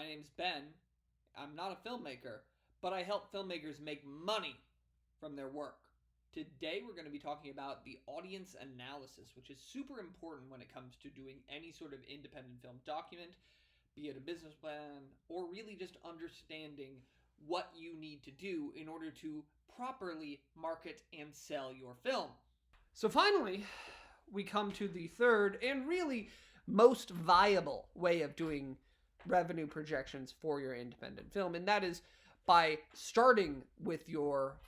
name's Ben. I'm not a filmmaker, but I help filmmakers make money from their work. Today we're going to be talking about the audience analysis, which is super important when it comes to doing any sort of independent film document, be it a business plan, or really just understanding what you need to do in order to properly market and sell your film. So finally, we come to the third and really most viable way of doing revenue projections for your independent film, and that is by starting with your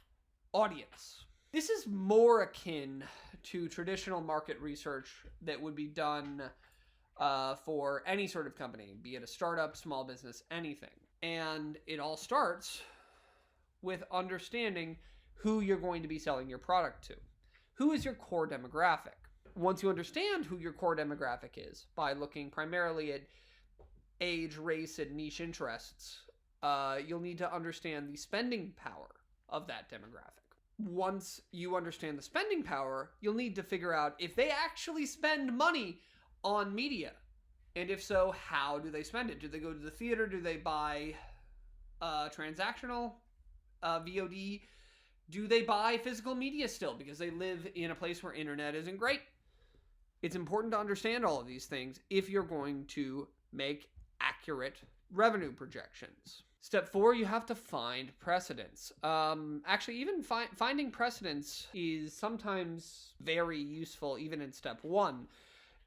audience. This is more akin to traditional market research that would be done for any sort of company, be it a startup, small business, anything. And it all starts with understanding who you're going to be selling your product to. Who is your core demographic? Once you understand who your core demographic is, by looking primarily at age, race, and niche interests, you'll need to understand the spending power of that demographic. Once you understand the spending power, you'll need to figure out if they actually spend money on media. And if so, how do they spend it? Do they go to the theater? Do they buy transactional VOD? Do they buy physical media still because they live in a place where internet isn't great? It's important to understand all of these things if you're going to make accurate revenue projections. Step 4, you have to find precedents. Actually, even finding precedents is sometimes very useful even in step 1.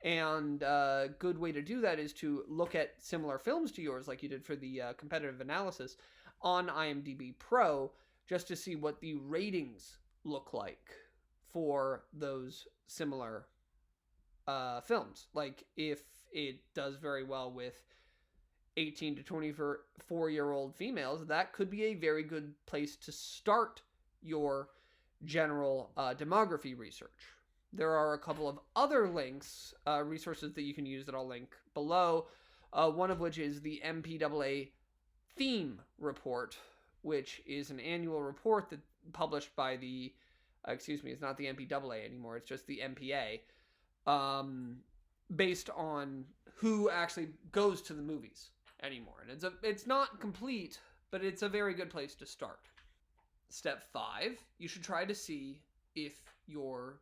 And a good way to do that is to look at similar films to yours, like you did for the competitive analysis, on IMDb Pro, just to see what the ratings look like for those similar films. Like if it does very well with 18 to 24-year-old females, that could be a very good place to start your general demography research. There are a couple of other links, resources that you can use that I'll link below, one of which is the MPAA theme report, which is an annual report that published by the, it's not the MPAA anymore, it's just the MPA, based on who actually goes to the movies anymore. And it's not complete, but it's a very good place to start. Step 5, you should try to see if your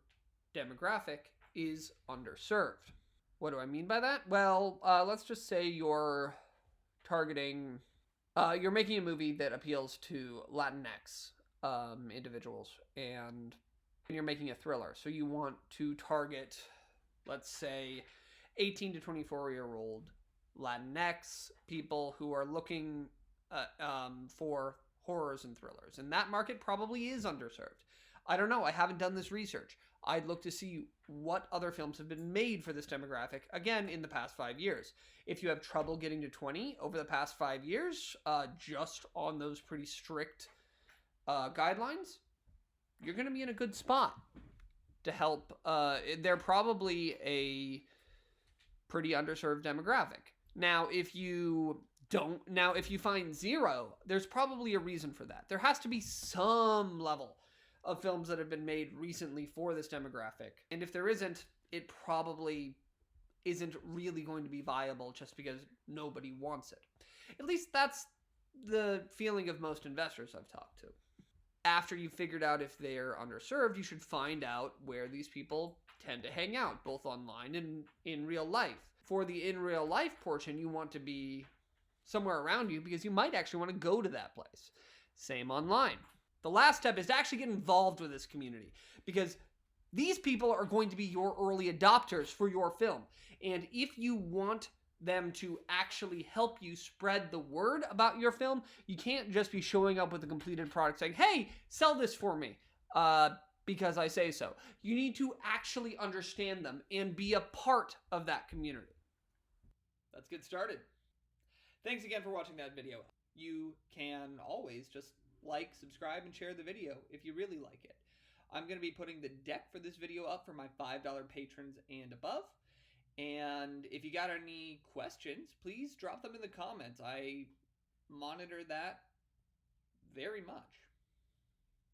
demographic is underserved. What do I mean by that? Well, let's just say you're targeting, you're making a movie that appeals to Latinx individuals, and you're making a thriller. So you want to target, let's say, 18 to 24-year-old Latinx people who are looking for horrors and thrillers. And that market probably is underserved. I don't know. I haven't done this research. I'd look to see what other films have been made for this demographic, again, in the past 5 years. If you have trouble getting to 20 over the past 5 years, just on those pretty strict guidelines, you're going to be in a good spot to help. They're probably a pretty underserved demographic. Now, if you find 0, there's probably a reason for that. There has to be some level of films that have been made recently for this demographic. And if there isn't, it probably isn't really going to be viable just because nobody wants it. At least that's the feeling of most investors I've talked to. After you've figured out if they're underserved, you should find out where these people tend to hang out, both online and in real life. For the in real life portion, you want to be somewhere around you because you might actually want to go to that place. Same online. The last step is to actually get involved with this community because these people are going to be your early adopters for your film. And if you want them to actually help you spread the word about your film, you can't just be showing up with a completed product saying, hey, sell this for me because I say so. You need to actually understand them and be a part of that community. Let's get started. Thanks again for watching that video. You can always just like, subscribe, and share the video if you really like it. I'm going to be putting the deck for this video up for my $5 patrons and above. And if you got any questions, please drop them in the comments. I monitor that very much.